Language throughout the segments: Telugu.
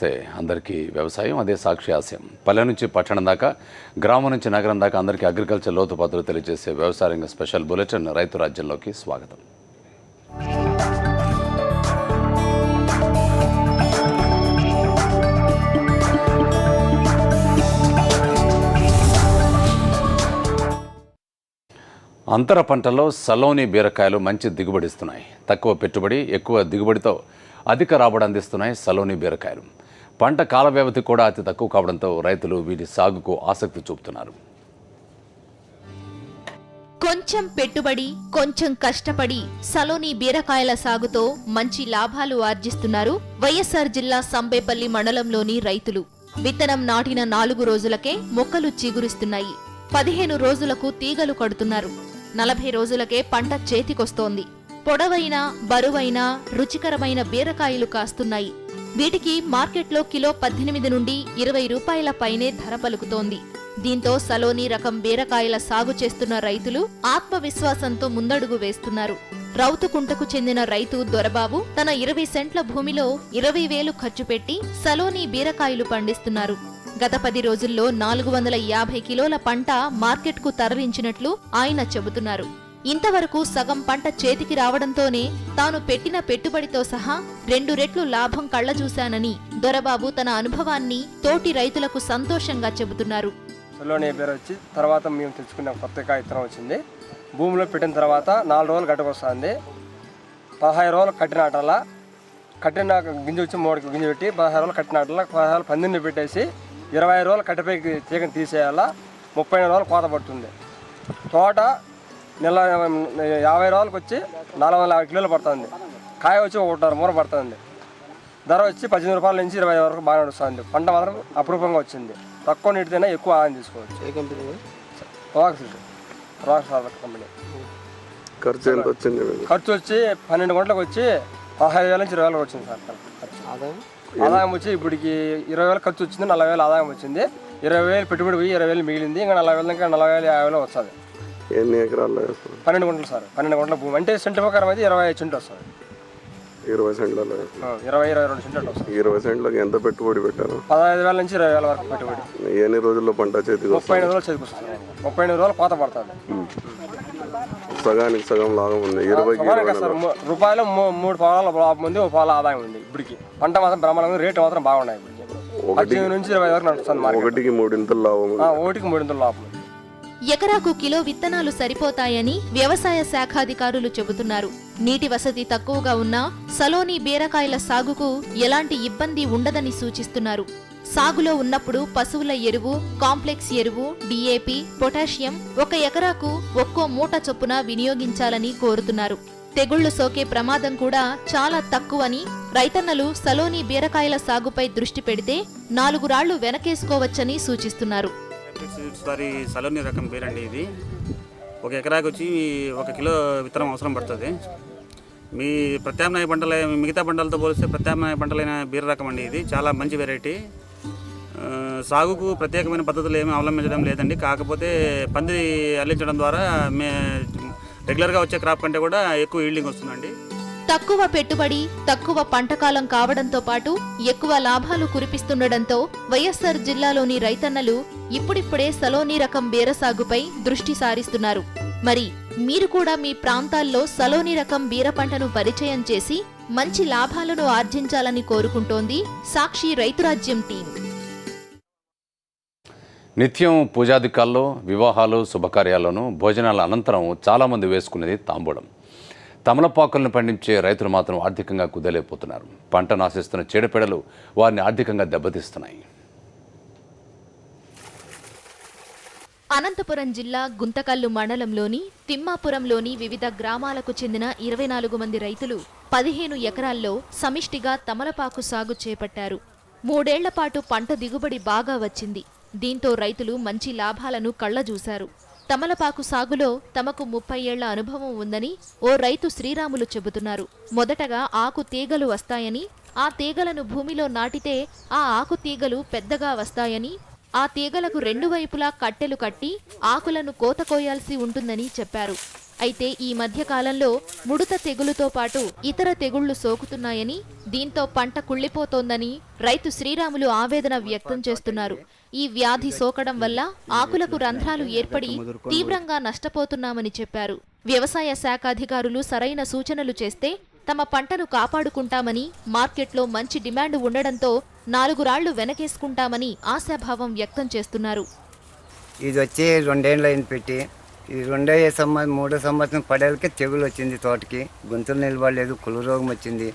చేస్తే అందరికీ వ్యవసాయం అదే సాక్షి ఆశయం. పల్లె నుంచి పట్టణం దాకా, గ్రామం నుంచి నగరం దాకా అందరికీ అగ్రికల్చర్ లోతుపాతులు తెలియజేసే వ్యవసాయ రంగ స్పెషల్ బులెటిన్ రైతు రాజ్యంలోకి స్వాగతం. అంతర పంటల్లో సలోని బీరకాయలు మంచి దిగుబడిస్తున్నాయి. తక్కువ పెట్టుబడి ఎక్కువ దిగుబడితో అధిక రాబడి అందిస్తున్నాయి సలోని బీరకాయలు. పంట కాల వ్యవధి కూడా అతి తక్కువ కావడంతో రైతులు వీటి సాగుకు ఆసక్తి చూపుతున్నారు. కొంచెం పెట్టుబడి కొంచెం కష్టపడి సలోని బీరకాయల సాగుతో మంచి లాభాలు ఆర్జిస్తున్నారు వైఎస్ఆర్ జిల్లా సంబేపల్లి మండలంలోని రైతులు. విత్తనం నాటిన 4 రోజులకే మొక్కలు చిగురిస్తున్నాయి. 15 రోజులకు తీగలు కడుతున్నారు. 40 రోజులకే పంట చేతికొస్తోంది. పొడవైన బరువైన రుచికరమైన బీరకాయలు కాస్తున్నాయి. వీటికి మార్కెట్లో కిలో 18 నుండి 20 రూపాయల పైనే ధర పలుకుతోంది. దీంతో సలోని రకం బీరకాయల సాగు చేస్తున్న రైతులు ఆత్మవిశ్వాసంతో ముందడుగు వేస్తున్నారు. రౌతుకుంటకు చెందిన రైతు దొరబాబు తన 20 సెంట్ల భూమిలో 20,000 ఖర్చు పెట్టి సలోని బీరకాయలు పండిస్తున్నారు. గత 10 రోజుల్లో 450 కిలోల పంట మార్కెట్కు తరలించినట్లు ఆయన చెబుతున్నారు. ఇంతవరకు సగం పంట చేతికి రావడంతోనే తాను పెట్టిన పెట్టుబడితో సహా 2 రెట్లు లాభం కళ్లజూశానని దొరబాబు తన అనుభవాన్ని తోటి రైతులకు సంతోషంగా చెబుతున్నారు. సలోని పేరు వచ్చి తర్వాత మేము తెచ్చుకున్న కొత్త విత్తనం వచ్చింది. భూమిలో పెట్టిన తర్వాత 4 రోజులు గట్టుకొస్తుంది. 15 రోజులు కట్టినాటలా కట్టిన గింజ వచ్చి 3 గింజ పెట్టి 15 రోజులు కట్టినాటలా 15 రోజులు పందిని పెట్టేసి 20 రోజులు కట్టెపైకి తీగని తీసేయాలా. 30 రోజులు కోత పడుతుంది. తోట నెల 50 రోజులకు వచ్చి 450 కిలోలు పడుతుంది. కాయ వచ్చి 1.5 మూర పడుతుంది. ధర వచ్చి 18 రూపాయల నుంచి 20 వరకు బాగా నడుస్తుంది. పంట మాత్రం అపురూపంగా వచ్చింది. తక్కువ నీటితోనే ఎక్కువ ఆదాయం తీసుకోవచ్చు. ఏ కంపెనీ? Rocks company. ఖర్చు ఎంత వచ్చింది? ఖర్చు వచ్చి 12 గంటలకు వచ్చి 15,000 నుంచి 20,000 వచ్చింది సార్. ఆదాయం వచ్చి ఇప్పటికి 20,000 ఖర్చు వచ్చింది, 40,000 ఆదాయం వచ్చింది. 20,000 పెట్టుబడి పోయి 20,000 మిగిలింది. ఇంకా 40,000 ఇంకా 40,000 50,000 వస్తుంది. ఎన్ని ఎకరాల్లో? 12 గుంటలు సార్. 12 గుంటల భూమి అంటే సెంటు ప్రకారం అయితే 25 సెంట్లు వస్తుంది. 20 సెంట్లలో 22 సెంట్లు వస్తుంది. 20 సెంట్లకు ఎంత పెట్టుబడి పెట్టారు? 15,000 నుంచి 20,000 వరకు పెట్టుబడి. ఎన్ని రోజుల్లో పంట చేతికి? 35 రోజులు చేతికి వస్తుంది. 35 రోజులు కోత పడుతుంది. సగానికి సగం లాభం ఉంది. 20 సార్ రూపాయలు 3 పాల లాభం ఉంది, 1 పాల ఆదాయం ఉంది. ఇప్పటికి పంట మాత్రం బ్రహ్మాండంగా రేటు మాత్రం బాగున్నాయి. 18 నుంచి 20 వరకు నడుస్తుంది. 1కి 3 లాభం. 1కి 3 లాభం. ఎకరాకు కిలో విత్తనాలు సరిపోతాయని వ్యవసాయ శాఖాధికారులు చెబుతున్నారు. నీటి వసతి తక్కువగా ఉన్నా సలోని బీరకాయల సాగుకు ఎలాంటి ఇబ్బంది ఉండదని సూచిస్తున్నారు. సాగులో ఉన్నప్పుడు పశువుల ఎరువు, కాంప్లెక్స్ ఎరువు, డిఏపి, పొటాషియం 1 ఎకరాకు ఒక్కో మూట చొప్పున వినియోగించాలని కోరుతున్నారు. తెగుళ్లు సోకే ప్రమాదం కూడా చాలా తక్కువని రైతన్నలు సలోని బీరకాయల సాగుపై దృష్టి పెడితే 4 రాళ్లు వెనకేసుకోవచ్చని సూచిస్తున్నారు. సలోని రకం బీరండి ఇది. 1 ఎకరాకి వచ్చి 1 కిలో విత్తనం అవసరం పడుతుంది. మీ ప్రత్యామ్నాయ పంటల మిగతా పంటలతో పోలిస్తే ప్రత్యామ్నాయ పంటలైన బీర రకం అండి ఇది. చాలా మంచి వెరైటీ. సాగుకు ప్రత్యేకమైన పద్ధతులు ఏమీ అవలంబించడం లేదండి. కాకపోతే పంది అల్లించడం ద్వారా రెగ్యులర్గా వచ్చే క్రాప్ కంటే కూడా ఎక్కువ ఈల్డింగ్ వస్తుందండి. తక్కువ పెట్టుబడి తక్కువ పంటకాలం కావడంతో పాటు ఎక్కువ లాభాలు కురిపిస్తుండటంతో వైఎస్ఆర్ జిల్లాలోని రైతన్నలు ఇప్పుడిప్పుడే సలోని రకం బీర సాగుపై దృష్టి సారిస్తున్నారు. మరి మీరు కూడా మీ ప్రాంతాల్లో సలోని రకం బీర పంటను పరిచయం చేసి మంచి లాభాలను ఆర్జించాలని కోరుకుంటోంది సాక్షి రైతురాజ్యం టీం. నిత్యం పూజాధికాల్లో, వివాహాలు, శుభకార్యాల్లోనూ భోజనాల అనంతరం చాలామంది వేసుకునేది తాంబూలం. తమలపాకులను పండించే రైతులు మాత్రం ఆర్థికంగా కుదేలైపోతున్నారు. పంట నాశిస్తున్న చీడపీడలు వారిని ఆర్థికంగా దెబ్బతీస్తున్నాయి. అనంతపురం జిల్లా గుంతకల్లు మండలంలోని తిమ్మాపురంలోని వివిధ గ్రామాలకు చెందిన 24 మంది రైతులు 15 ఎకరాల్లో సమిష్టిగా తమలపాకు సాగు చేపట్టారు. 3 ఏళ్ల పాటు పంట దిగుబడి బాగా వచ్చింది. దీంతో రైతులు మంచి లాభాలను కళ్లజూశారు. తమలపాకు సాగులో తమకు 30 ఏళ్ల అనుభవం ఉందని ఓ రైతు శ్రీరాములు చెబుతున్నారు. మొదటగా ఆకు తీగలు వస్తాయని, ఆ తీగలను భూమిలో నాటితే ఆ ఆకు తీగలు పెద్దగా వస్తాయని, ఆ తీగలకు 2 వైపులా కట్టెలు కట్టి ఆకులను కోత కోయాల్సి ఉంటుందని చెప్పారు. అయితే ఈ మధ్య కాలంలో ముడత తెగులుతో పాటు ఇతర తెగుళ్లు సోకుతున్నాయని, దీంతో పంట కుళ్ళిపోతోందని రైతు శ్రీరాములు ఆవేదన వ్యక్తం చేస్తున్నారు. ఈ వ్యాధి సోకడం వల్ల ఆకులకు రంధ్రాలు ఏర్పడి తీవ్రంగా నష్టపోతున్నామని చెప్పారు. వ్యవసాయ శాఖ అధికారులు సరైన సూచనలు చేస్తే తమ పంటను కాపాడుకుంటామని, మార్కెట్లో మంచి డిమాండ్ ఉండడంతో 4 రాళ్లు వెనకేసుకుంటామని ఆశాభావం వ్యక్తం చేస్తున్నారు. ఇది వచ్చి 2 ఏళ్ళు అయింది పెట్టి, ఈ 3వ సంవత్సరం పడేళ్ళకే తెగులు వచ్చింది. తోటకి గొంతులు నిలబడలేదు, కుళ్ళు రోగం వచ్చింది.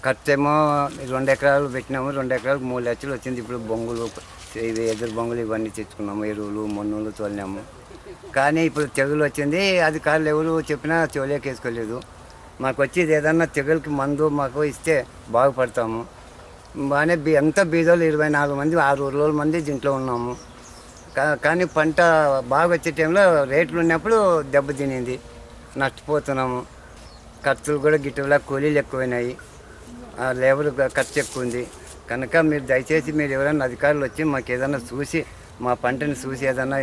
ఖర్చేమో 2 ఎకరాలు పెట్టినాము, 2 ఎకరాలకు 3 లక్షలు వచ్చింది. ఇప్పుడు బొంగులు, ఇవి ఎదురు బొంగులు ఇవన్నీ తెచ్చుకున్నాము, ఎరువులు మన్నులు తోలినాము. కానీ ఇప్పుడు తెగులు వచ్చింది. అధికారులు ఎవరు చెప్పినా చెవులేకేసుకోలేదు. మాకు వచ్చేది ఏదన్నా తెగులకి మందు మాకు ఇస్తే బాగుపడతాము. బాగానే అంతా బీదోళ్ళు 24 మంది, 6 రోజుల మంది దీంట్లో ఉన్నాము. కానీ పంట బాగా వచ్చే టైంలో రేట్లు ఉన్నప్పుడు దెబ్బతినింది, నష్టపోతున్నాము. ఖర్చులు కూడా గిట్టులా, కూలీలు ఎక్కువైనాయి, లేబర్ ఖర్చు ఎక్కువ ఉంది. కనుక మీరు దయచేసి మీరు ఎవరైనా అధికారులు వచ్చి మాకు ఏదైనా చూసి, మా పంటని చూసి ఏదైనా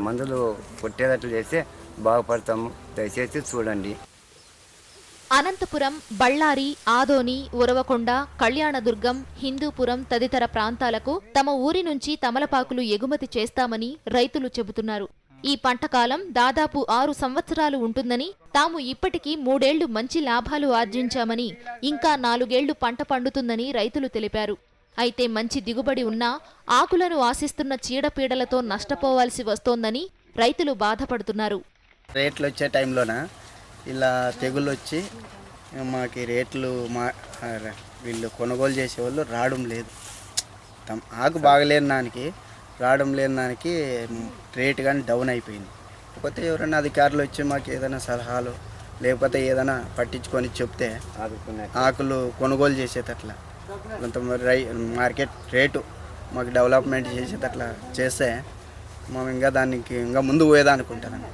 మందులు కొట్టేటట్లు చేస్తే బాగుపడతాము. దయచేసి చూడండి. అనంతపురం, బళ్ళారి, ఆదోని, ఉరవకొండ, కళ్యాణదుర్గం, హిందూపురం తదితర ప్రాంతాలకు తమ ఊరి నుంచి తమలపాకులు ఎగుమతి చేస్తామని రైతులు చెబుతున్నారు. ఈ పంటకాలం దాదాపు 6 సంవత్సరాలు ఉంటుందని, తాము ఇప్పటికీ 3 ఏళ్లు మంచి లాభాలు ఆర్జించామని, ఇంకా 4 ఏళ్లు పంట పండుతుందని రైతులు తెలిపారు. అయితే మంచి దిగుబడి ఉన్నా ఆకులను ఆశిస్తున్న చీడపీడలతో నష్టపోవాల్సి వస్తోందని రైతులు బాధపడుతున్నారు. రేట్లు వచ్చే టైంలోన ఇలా తెగుళ్ళు వచ్చి మాకు రేట్లు వీళ్ళు కొనుగోలు చేసేవాళ్ళు రావడం లేదు. ఆకు బాగలేని దానికి రావడం లేని దానికి రేటు కానీ డౌన్ అయిపోయింది. లేకపోతే ఎవరైనా అధికారులు వచ్చి మాకు ఏదైనా సలహాలు లేకపోతే ఏదైనా పట్టించుకొని చెప్తే ఆకులు కొనుగోలు చేసేటట్లా కొంత మార్కెట్ రేటు మాకు డెవలప్మెంట్ చేసేటట్లా చేస్తే మేము ఇంకా దానికి ఇంకా ముందు పోయేదనుకుంటాను.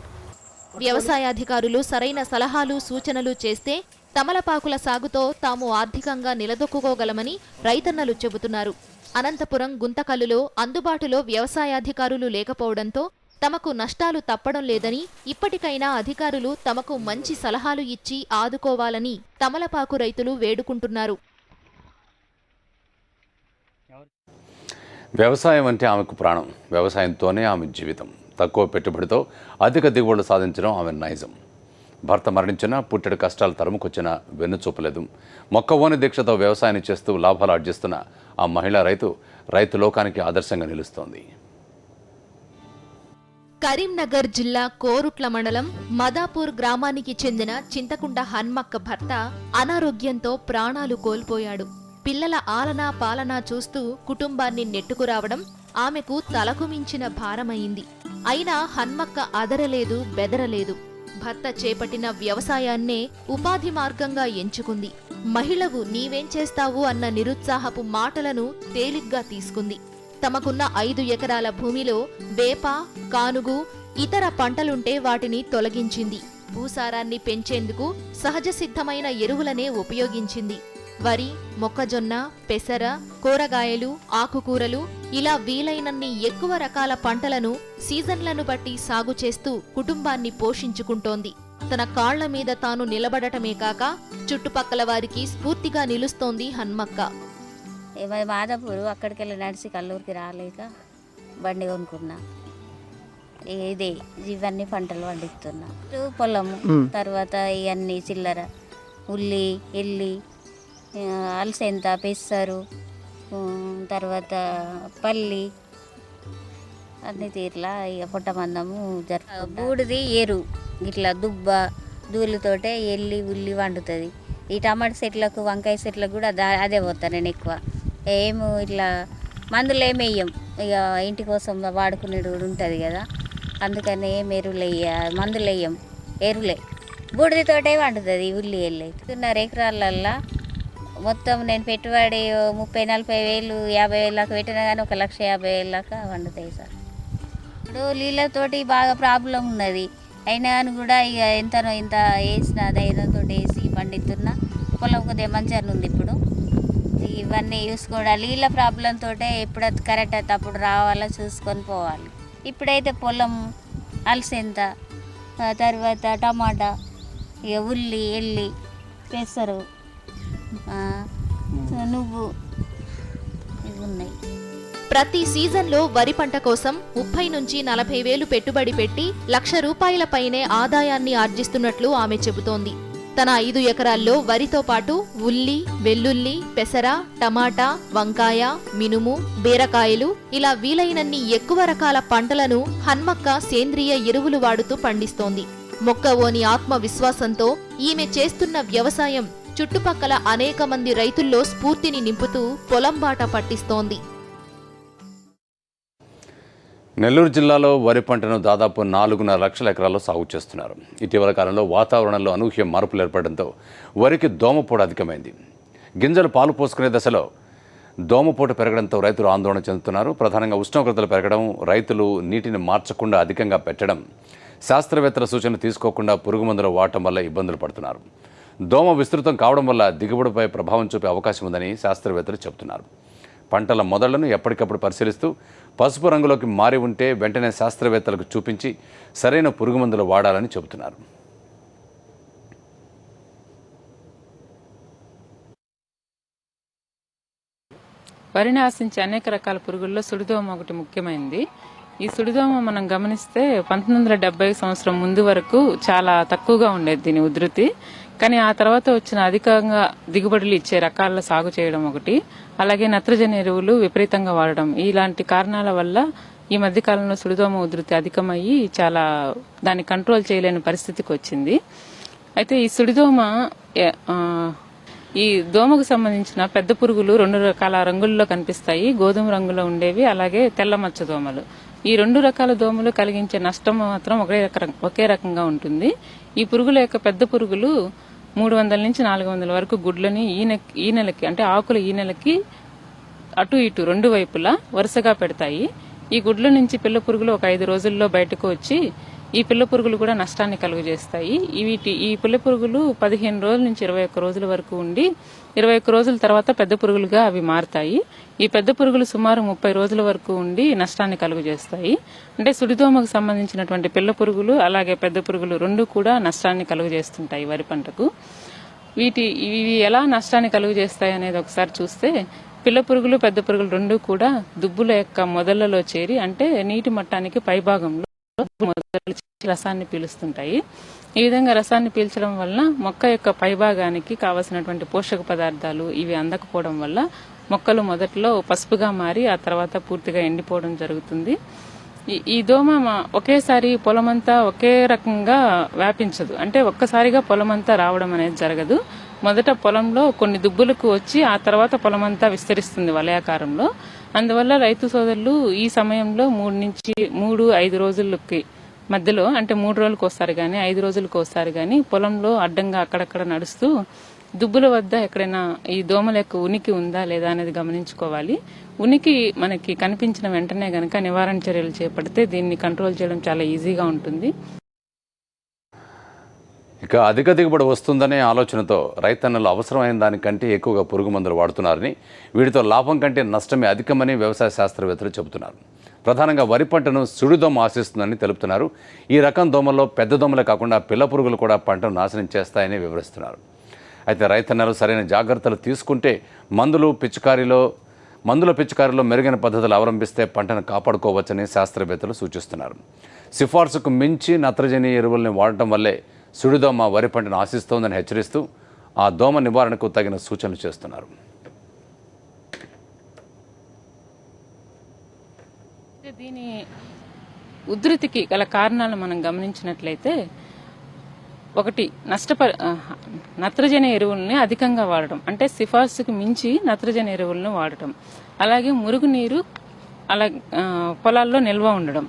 వ్యవసాయాధికారులు సరైన సలహాలు, సూచనలు చేస్తే తమలపాకుల సాగుతో తాము ఆర్థికంగా నిలదొక్కుకోగలమని రైతన్నలు చెబుతున్నారు. అనంతపురం, గుంతకల్లులో అందుబాటులో వ్యవసాయాధికారులు లేకపోవడంతో తమకు నష్టాలు తప్పడం లేదని, ఇప్పటికైనా అధికారులు తమకు మంచి సలహాలు ఇచ్చి ఆదుకోవాలని తమలపాకు రైతులు వేడుకుంటున్నారు. వ్యవసాయం అంటే ఆమెకు ప్రాణం. వ్యవసాయంతోనే ఆమె జీవితం. తక్కువ పెట్టుబడితో అధిక దిగుబడులు సాధించడం ఆమె నైజం. భర్త మరణించినా పుట్టెడు కష్టాలు తరుముకొచ్చినా వెన్నుచూపలేదు. మొక్కవోని దీక్షతో వ్యవసాయాన్ని చేస్తూ లాభాలు ఆర్జిస్తున్న ఆ మహిళా రైతు లోకానికి ఆదర్శంగా నిలుస్తోంది. కరీంనగర్ జిల్లా కోరుట్ల మండలం మదాపూర్ గ్రామానికి చెందిన చింతకుండ హన్మక్క భర్త అనారోగ్యంతో ప్రాణాలు కోల్పోయాడు. పిల్లల ఆలనా పాలనా చూస్తూ కుటుంబాన్ని నెట్టుకురావడం ఆమెకు తలకు మించిన భారమైంది. అయినా హన్మక్క అదరలేదు, బెదరలేదు. భర్త చేపట్టిన వ్యవసాయాన్నే ఉపాధి మార్గంగా ఎంచుకుంది. మహిళవు నీవేం చేస్తావు అన్న నిరుత్సాహపు మాటలను తేలిగ్గా తీసుకుంది. తమకున్న 5 ఎకరాల భూమిలో వేప, కానుగు, ఇతర పంటలుంటే వాటిని తొలగించింది. భూసారాన్ని పెంచేందుకు సహజ సిద్ధమైన ఎరువులనే ఉపయోగించింది. వరి, మొక్కజొన్న, పెసర, కూరగాయలు, ఆకుకూరలు ఇలా వీలైనన్ని ఎక్కువ రకాల పంటలను సీజన్లను బట్టి సాగు చేస్తూ కుటుంబాన్ని పోషించుకుంటోంది. తన కాళ్ల మీద తాను నిలబడటమే కాక చుట్టుపక్కల వారికి స్ఫూర్తిగా నిలుస్తోంది హన్మక్క. మాదాపూర్ అక్కడికెళ్ళి నడిచి కల్లూరికి రాలేక బండి కొనుక్కున్నా. ఇవన్నీ పంటలు పండిస్తున్నా. పొలము, తర్వాత ఇవన్నీ చిల్లర, ఉల్లి, ఎల్లి, అలసంత, పెసరు, తర్వాత పల్లి, అన్ని తీర్లా ఇక పొట్ట మందము బూడిది ఎరు ఇట్లా దుబ్బ దూలితోటే ఎల్లి ఉల్లి వండుతుంది. ఈ టమాటా చెట్లకు, వంకాయ చెట్లకు కూడా అదే పోతాను నేను ఎక్కువ. ఇట్లా మందులు ఏమి వేయం, ఇక ఇంటి కోసం వాడుకునేది కూడా ఉంటుంది కదా, అందుకని ఏం ఎరువులు మందులు వేయం, ఎరువులే బూడిదితోటే వండుతుంది ఉల్లి ఎల్లి. 2.5 ఎకరాలల్లో మొత్తం నేను పెట్టుబడి 30-40 వేలు 50 వేలు దాకా పెట్టినా కానీ 1,50,000 దాకా వండుతాయి సార్. ఇప్పుడు నీళ్ళతోటి బాగా ప్రాబ్లం ఉన్నది. అయినా కానీ కూడా ఇక ఇంత వేసిన ధైర్యంతో వేసి పండిస్తున్నా. పొలం కొద్దిగా మంచిగా ఉంది. ఇప్పుడు ఇవన్నీ చూసుకోవడాలి. నీళ్ళ ప్రాబ్లంతో ఎప్పుడు కరెక్ట్ అయితే అప్పుడు రావాలో చూసుకొని పోవాలి. ఇప్పుడైతే పొలం, అలసంత, తర్వాత టమాటా, ఇక ఉల్లి, ఎల్లి, పెసరు, నువ్వు ఇవి ఉన్నాయి. ప్రతి సీజన్లో వరి పంట కోసం 30 నుంచి 40 వేలు పెట్టుబడి పెట్టి ₹1,00,000 పైనే ఆదాయాన్ని ఆర్జిస్తున్నట్లు ఆమె చెబుతోంది. తన 5 ఎకరాల్లో వరితో పాటు ఉల్లి, వెల్లుల్లి, పెసర, టమాటా, వంకాయ, మినుము, బీరకాయలు ఇలా వీలైనన్ని ఎక్కువ రకాల పంటలను హన్మక్క సేంద్రియ ఎరువులు వాడుతూ పండిస్తోంది. మొక్కవోని ఆత్మవిశ్వాసంతో ఈమె చేస్తున్న వ్యవసాయం చుట్టుపక్కల అనేక మంది రైతుల్లో స్ఫూర్తిని నింపుతూ పొలం బాట పట్టిస్తోంది. నెల్లూరు జిల్లాలో వరి పంటను దాదాపు 4.5 లక్షల ఎకరాల్లో సాగు చేస్తున్నారు. ఇటీవల కాలంలో వాతావరణంలో అనూహ్య మార్పులు ఏర్పడడంతో వరికి దోమపోటు అధికమైంది. గింజలు పాలు పోసుకునే దశలో దోమపోటు పెరగడంతో రైతులు ఆందోళన చెందుతున్నారు. ప్రధానంగా ఉష్ణోగ్రతలు పెరగడం, రైతులు నీటిని మార్చకుండా అధికంగా పెట్టడం, శాస్త్రవేత్తల సూచన తీసుకోకుండా పురుగు మందులు వాడటం వల్ల ఇబ్బందులు పడుతున్నారు. దోమ విస్తృతం కావడం వల్ల దిగుబడిపై ప్రభావం చూపే అవకాశం ఉందని శాస్త్రవేత్తలు చెబుతున్నారు. పంటల మొదళ్లను ఎప్పటికప్పుడు పరిశీలిస్తూ పసుపు రంగులోకి మారి ఉంటే వెంటనే శాస్త్రవేత్తలకు చూపించి సరైన పురుగు మందులు వాడాలని చెబుతున్నారు. వరిని ఆశించే అనేక రకాల పురుగుల్లో సుడిదోమ ఒకటి ముఖ్యమైనది. ఈ సుడిదోమ మనం గమనిస్తే 1970 సంవత్సరం ముందు వరకు చాలా తక్కువగా ఉండేది దీని ఉధృతి. కానీ ఆ తర్వాత వచ్చిన అధికంగా దిగుబడులు ఇచ్చే రకాల సాగు చేయడం ఒకటి, అలాగే నత్రజని ఎరువులు విపరీతంగా వాడడం, ఇలాంటి కారణాల వల్ల ఈ మధ్య కాలంలో సుడిదోమ ఉధృతి అధికమయ్యి చాలా దాన్ని కంట్రోల్ చేయలేని పరిస్థితికి వచ్చింది. అయితే ఈ సుడిదోమ ఈ దోమకు సంబంధించిన పెద్ద పురుగులు 2 రకాల రంగుల్లో కనిపిస్తాయి. గోధుమ రంగులో ఉండేవి, అలాగే తెల్ల మచ్చ దోమలు. ఈ 2 రకాల దోమలు కలిగించే నష్టం మాత్రం ఒకే రకంగా ఉంటుంది. ఈ పురుగుల యొక్క పెద్ద పురుగులు 300 నుంచి 400 వరకు గుడ్లని ఈ నెలకి అంటే ఆకుల ఈ నెలకి అటు ఇటు 2 వైపులా వరుసగా పెడతాయి. ఈ గుడ్ల నుంచి పిల్ల పురుగులు ఒక 5 రోజుల్లో బయటకు వచ్చి ఈ పిల్ల పురుగులు కూడా నష్టాన్ని కలుగజేస్తాయి. ఈ పిల్ల పురుగులు 15 రోజుల నుంచి 21 రోజుల వరకు ఉండి 21 రోజుల తర్వాత పెద్ద పురుగులుగా అవి మారతాయి. ఈ పెద్ద పురుగులు సుమారు 30 రోజుల వరకు ఉండి నష్టాన్ని కలుగజేస్తాయి. అంటే సుడిదోమకు సంబంధించినటువంటి పిల్ల పురుగులు అలాగే పెద్ద పురుగులు 2 కూడా నష్టాన్ని కలుగజేస్తుంటాయి వరి పంటకు. ఇవి ఎలా నష్టాన్ని కలుగజేస్తాయి అనేది ఒకసారి చూస్తే, పిల్ల పురుగులు పెద్ద పురుగులు 2 కూడా దుబ్బుల యొక్క మొదళ్లలో చేరి అంటే నీటి మట్టానికి పైభాగంలో రసాన్ని పీలుస్తుంటాయి. ఈ విధంగా రసాన్ని పీల్చడం వల్ల మొక్క యొక్క పైభాగానికి కావలసినటువంటి పోషక పదార్థాలు ఇవి అందకపోవడం వల్ల మొక్కలు మొదట్లో పసుపుగా మారి ఆ తర్వాత పూర్తిగా ఎండిపోవడం జరుగుతుంది. ఈ దోమ ఒకేసారి పొలమంతా ఒకే రకంగా వ్యాపించదు, అంటే ఒక్కసారిగా పొలమంతా రావడం అనేది జరగదు. మొదట పొలంలో కొన్ని దుబ్బులకు వచ్చి ఆ తర్వాత పొలమంతా విస్తరిస్తుంది వలయాకారంలో. అందువల్ల రైతు సోదరులు ఈ సమయంలో 3-5 రోజులకి మధ్యలో అంటే 3 రోజులకు ఒకసారి కానీ 5 రోజులకు ఒకసారి కానీ పొలంలో అడ్డంగా అక్కడక్కడ నడుస్తూ దుబ్బుల వద్ద ఎక్కడైనా ఈ దోమల యొక్క ఉనికి ఉందా లేదా అనేది గమనించుకోవాలి. ఉనికి మనకి కనిపించిన వెంటనే గనక నివారణ చర్యలు చేపడితే దీన్ని కంట్రోల్ చేయడం చాలా ఈజీగా ఉంటుంది. ఇక అధిక దిగుబడి వస్తుందనే ఆలోచనతో రైతన్నలు అవసరమైన దానికంటే ఎక్కువగా పురుగు మందులు వాడుతున్నారని, వీటితో లాభం కంటే నష్టమే అధికమని వ్యవసాయ శాస్త్రవేత్తలు చెబుతున్నారు. ప్రధానంగా వరి పంటను సుడిదోమ ఆశిస్తుందని తెలుపుతున్నారు. ఈ రకం దోమల్లో పెద్ద దోమలే కాకుండా పిల్ల పురుగులు కూడా పంటను నాశనం చేస్తాయని వివరిస్తున్నారు. అయితే రైతన్నలు సరైన జాగ్రత్తలు తీసుకుంటే మందుల పిచికారీలో మెరుగైన పద్ధతులు అవలంబిస్తే పంటను కాపాడుకోవచ్చని శాస్త్రవేత్తలు సూచిస్తున్నారు. సిఫార్సుకు మించి నత్రజని ఎరువుల్ని వాడటం వల్లే సుడిదోమ వరి పంటను ఆశిస్తోందని హెచ్చరిస్తూ ఆ దోమ నివారణకు తగిన సూచనలు చేస్తున్నారు. దీని ఉధృతికి గల కారణాలు మనం గమనించినట్లయితే, ఒకటి నత్రజని ఎరువుల్ని అధికంగా వాడటం, అంటే సిఫార్సుకు మించి నత్రజని ఎరువులను వాడటం, అలాగే మురుగునీరు పొలాల్లో నిల్వ ఉండడం,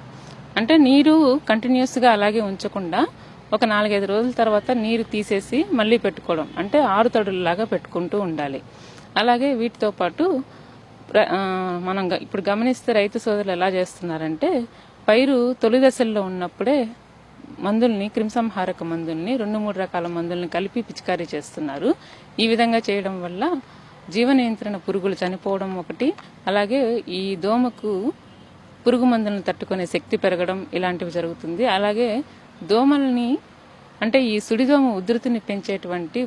అంటే నీరు కంటిన్యూస్గా అలాగే ఉంచకుండా ఒక 4-5 రోజుల తర్వాత నీరు తీసేసి మళ్ళీ పెట్టుకోవడం, అంటే ఆరుతడుల్లాగా పెట్టుకుంటూ ఉండాలి. అలాగే వీటితో పాటు మనం ఇప్పుడు గమనిస్తే రైతు సోదరులు ఎలా చేస్తున్నారంటే, పైరు తొలి దశల్లో ఉన్నప్పుడే క్రిమిసంహారక మందుల్ని 2-3 రకాల మందుల్ని కలిపి పిచికారీ చేస్తున్నారు. ఈ విధంగా చేయడం వల్ల జీవ నియంత్రణ పురుగులు చనిపోవడం ఒకటి, అలాగే ఈ దోమకు పురుగు మందులను తట్టుకునే శక్తి పెరగడం ఇలాంటివి జరుగుతుంది. అలాగే దోమల్ని అంటే ఈ సుడిదోమ ఉధృతిని పెంచేటువంటి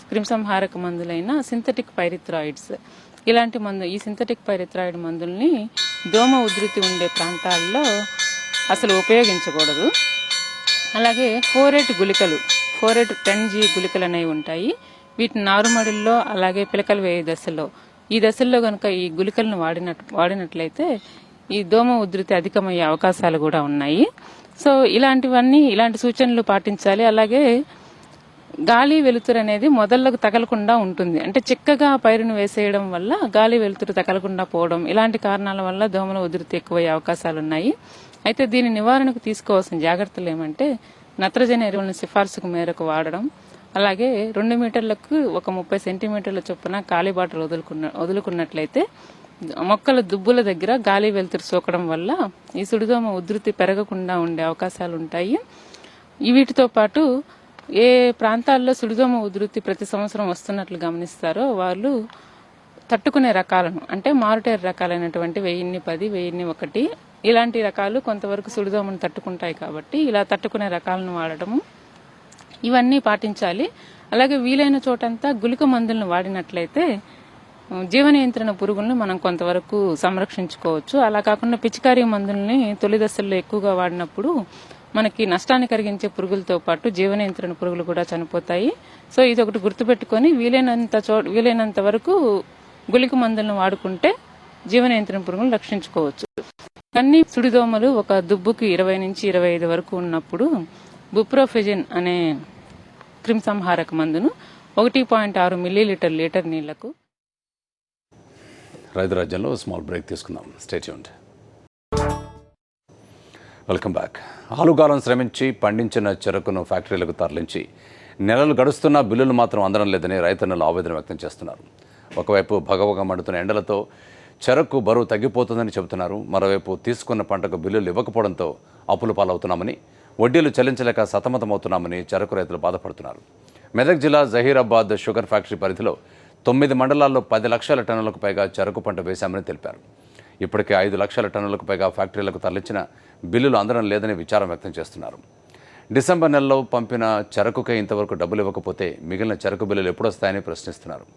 క్రిమిసంహారక మందులైన సింథటిక్ పైరిథ్రాయిడ్స్ ఇలాంటి ఈ సింథటిక్ పైరిథ్రాయిడ్ మందుల్ని దోమ ఉధృతి ఉండే ప్రాంతాల్లో అసలు ఉపయోగించకూడదు. అలాగే ఫోరేట్ గుళికలు 10G గుళికలు అనేవి ఉంటాయి. వీటిని నారుమడిల్లో అలాగే పిలకలు వేయే దశలో ఈ దశల్లో కనుక ఈ గుళికలను వాడినట్లయితే ఈ దోమ ఉధృతి అధికమయ్యే అవకాశాలు కూడా ఉన్నాయి. సో ఇలాంటి సూచనలు పాటించాలి. అలాగే గాలి వెలుతురు అనేది మొదళ్లకు తగలకుండా ఉంటుంది. అంటే చిక్కగా పైరును వేసేయడం వల్ల గాలి వెలుతురు తగలకుండా పోవడం ఇలాంటి కారణాల వల్ల దోమల ఉధృతి ఎక్కువయ్యే అవకాశాలు ఉన్నాయి. అయితే దీని నివారణకు తీసుకోవాల్సిన జాగ్రత్తలు ఏమంటే నత్రజని ఎరువులను సిఫార్సుకు మేరకు వాడడం, అలాగే 2 మీటర్లకు ఒక 30 సెంటీమీటర్ల చొప్పున కాలిబాటలు వదులుకున్నట్లయితే మొక్కల దుబ్బుల దగ్గర గాలి వెలుతురు సోకడం వల్ల ఈ సుడిదోమ ఉధృతి పెరగకుండా ఉండే అవకాశాలు ఉంటాయి. వీటితో పాటు ఏ ప్రాంతాల్లో సుడిదోమ ఉధృతి ప్రతి సంవత్సరం వస్తున్నట్లు గమనిస్తారో వాళ్ళు తట్టుకునే రకాలను అంటే మారుటేరు రకాలైనటువంటి 1010, 1001 ఇలాంటి రకాలు కొంతవరకు సుడిదోమను తట్టుకుంటాయి. కాబట్టి ఇలా తట్టుకునే రకాలను వాడటము ఇవన్నీ పాటించాలి. అలాగే వీలైన చోటంతా గుళిక మందులను వాడినట్లయితే జీవ నియంత్రణ పురుగులను మనం కొంతవరకు సంరక్షించుకోవచ్చు. అలా కాకుండా పిచికారీ మందుల్ని తొలి దశల్లో ఎక్కువగా వాడినప్పుడు మనకి నష్టాన్ని కలిగించే పురుగులతో పాటు జీవ నియంత్రణ పురుగులు కూడా చనిపోతాయి. సో ఇది ఒకటి గుర్తుపెట్టుకొని వీలైనంత వరకు గుళిక మందులను వాడుకుంటే జీవ నియంత్రణ పురుగులను రక్షించుకోవచ్చు. అన్ని సుడిదోమలు ఒక దుబ్బుకి 20 నుంచి 25 వరకు ఉన్నప్పుడు బుప్రోఫెజిన్ అనే క్రిమిసంహారక మందును 1.6 మిల్లీలీటర్ లీటర్ నీళ్లకు. రైతు రాజ్యంలో స్మాల్ బ్రేక్ తీసుకుందాం. Stay tuned. Welcome back. ఆలుగాలం శ్రమించి పండించిన చెరుకును ఫ్యాక్టరీలకు తరలించి నెలలు గడుస్తున్నా బిల్లులు మాత్రం అందడం లేదని రైతన్నలు ఆవేదన వ్యక్తం చేస్తున్నారు. ఒకవైపు భగభగ మండుతున్న ఎండలతో చెరకు బరువు తగ్గిపోతుందని చెబుతున్నారు. మరోవైపు తీసుకున్న పంటకు బిల్లులు ఇవ్వకపోవడంతో అప్పులు పాలవుతున్నామని, వడ్డీలు చెల్లించలేక సతమతమవుతున్నామని చెరకు రైతులు బాధపడుతున్నారు. మెదక్ జిల్లా జహీరాబాద్ షుగర్ ఫ్యాక్టరీ పరిధిలో 9 మండలాల్లో 10 లక్షల టన్నులకు పైగా చెరకు పంట వేశామని తెలిపారు. ఇప్పటికే 5 లక్షల టన్నులకు పైగా ఫ్యాక్టరీలకు తరలించిన బిల్లులు అందడం లేదని విచారం వ్యక్తం చేస్తున్నారు. డిసెంబర్ నెలలో పంపిన చెరకుకే ఇంతవరకు డబ్బులు ఇవ్వకపోతే మిగిలిన చెరకు బిల్లులు ఎప్పుడొస్తాయని ప్రశ్నిస్తున్నారు.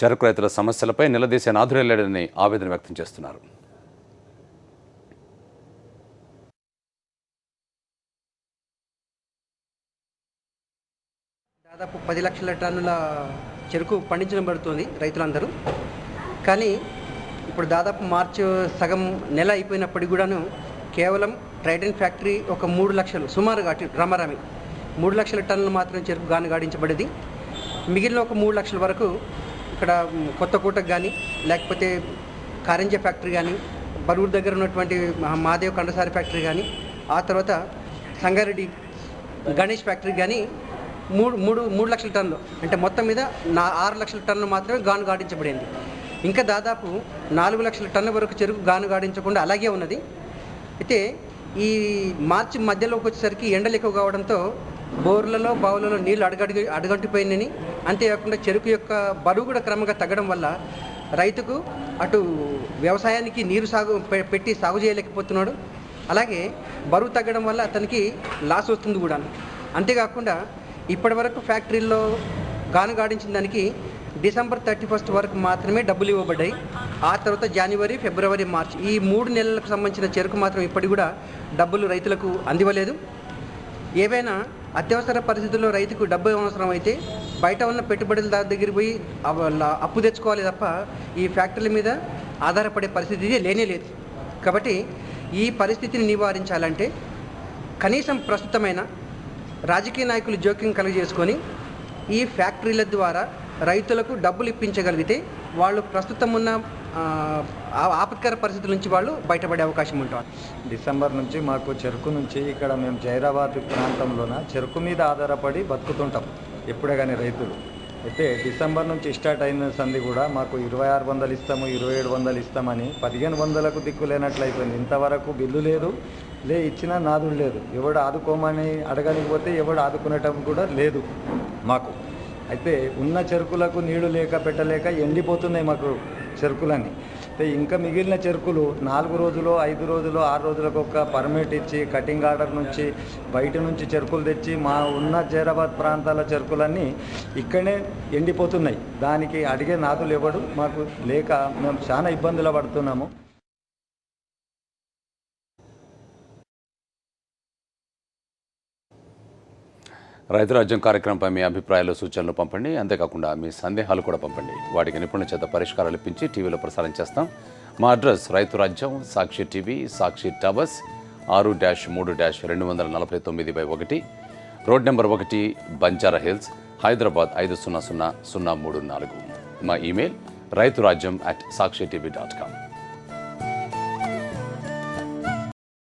చెరకు రైతుల సమస్యలపై నిలదీసే నాథుడే లేడని ఆవేదన వ్యక్తం చేస్తున్నారు. దాదాపు 10 లక్షల టన్నుల చెరుకు పండించడం పడుతుంది రైతులందరూ. కానీ ఇప్పుడు దాదాపు మార్చి సగం నెల అయిపోయినప్పటికి కూడాను కేవలం ట్రైడెంట్ ఫ్యాక్టరీ ఒక 3 లక్షలు సుమారుగా రమారమి 3 లక్షల టన్నులు మాత్రం చెరుకు గాడించబడేది. మిగిలిన ఒక 3 లక్షల వరకు ఇక్కడ కొత్తకోటకు కానీ లేకపోతే కారంజ ఫ్యాక్టరీ కానీ, బరూరు దగ్గర ఉన్నటువంటి మహాదేవ్ కండసారి ఫ్యాక్టరీ కానీ, ఆ తర్వాత సంగారెడ్డి గణేష్ ఫ్యాక్టరీ కానీ 3 లక్షల టన్నులు అంటే మొత్తం మీద 6 లక్షల టన్నులు మాత్రమే గాడించబడింది. ఇంకా దాదాపు 4 లక్షల టన్నుల వరకు చెరుకు గాడించకుండా అలాగే ఉన్నది. అయితే ఈ మార్చి మధ్యలోకి వచ్చేసరికి ఎండలు ఎక్కువ కావడంతో బోర్లలో బావులలో నీళ్లు అడుగంటిపోయిందని, అంతేకాకుండా చెరుకు యొక్క బరువు కూడా క్రమంగా తగ్గడం వల్ల రైతుకు అటు వ్యవసాయానికి నీరు పెట్టి సాగు చేయలేకపోతున్నాడు. అలాగే బరువు తగ్గడం వల్ల అతనికి లాస్ వస్తుంది కూడా. అంతేకాకుండా ఇప్పటి వరకు ఫ్యాక్టరీల్లో గాడించిన దానికి డిసెంబర్ 31 వరకు మాత్రమే డబ్బులు ఇవ్వబడ్డాయి. ఆ తర్వాత జనవరి, ఫిబ్రవరి, మార్చి ఈ 3 నెలలకు సంబంధించిన చెరుకు మాత్రం ఇప్పటికి కూడా డబ్బులు రైతులకు అందివ్వలేదు. ఏవైనా అత్యవసర పరిస్థితుల్లో రైతుకు డబ్బు అవసరం అయితే బయట ఉన్న పెట్టుబడులదారు దగ్గర పోయి అప్పు తెచ్చుకోవాలి తప్ప ఈ ఫ్యాక్టరీల మీద ఆధారపడే పరిస్థితి లేనే లేదు. కాబట్టి ఈ పరిస్థితిని నివారించాలంటే కనీసం ప్రస్తుతమైన రాజకీయ నాయకులు జోక్యం కలుగజేసుకొని ఈ ఫ్యాక్టరీల ద్వారా రైతులకు డబ్బులు ఇప్పించగలిగితే వాళ్ళు ప్రస్తుతం ఉన్న ఆపత్కర పరిస్థితుల నుంచి వాళ్ళు బయటపడే అవకాశం ఉంటుంది. డిసెంబర్ నుంచి మాకు చెరుకు నుంచి ఇక్కడ మేము జైరాబాద్ ప్రాంతంలోన చెరుకు మీద ఆధారపడి బతుకుతుంటాం ఎప్పుడే కానీ రైతులు. అయితే డిసెంబర్ నుంచి స్టార్ట్ అయిన సంది కూడా మాకు 2600 ఇస్తాము, 2700 ఇస్తామని 1500కు దిక్కు లేనట్లయిపోయింది. ఇంతవరకు బిల్లు లేదు, ఇచ్చినా నాదుడు లేదు. ఎవడు ఆదుకోమని అడగలేకపోతే ఎవడు ఆదుకునేటప్పుడు కూడా లేదు మాకు. అయితే ఉన్న చెరుకులకు నీళ్లు లేక పెట్టలేక ఎండిపోతున్నాయి మాకు చెరుకులన్నీ. ఇంకా మిగిలిన చెరుకులు 4 రోజులు 5 రోజులు 6 రోజులకు ఒక పర్మిట్ ఇచ్చి కటింగ్ ఆర్డర్ నుంచి బయట నుంచి చెరుకులు తెచ్చి మా ఉన్న జైరాబాద్ ప్రాంతాల చెరుకులన్నీ ఇక్కడనే ఎండిపోతున్నాయి. దానికి అడిగే నాదులు ఎవడు మాకు లేక మేము చాలా ఇబ్బందులు పడుతున్నాము. రైతు రాజ్యం కార్యక్రమంపై మీ అభిప్రాయాలు సూచనలు పంపండి. అంతేకాకుండా మీ సందేహాలు కూడా పంపండి. వాటికి నిపుణుల చేత పరిష్కారాలు ఇప్పించి టీవీలో ప్రసారం చేస్తాం. మా అడ్రస్ రైతు రాజ్యం, Sakshi TV, Sakshi towers, 6-3-249/1, road number 1, Banjara Hills, Hyderabad 500034. మా ఈమెయిల్ రైతురాజ్యం@sakshiTV.com.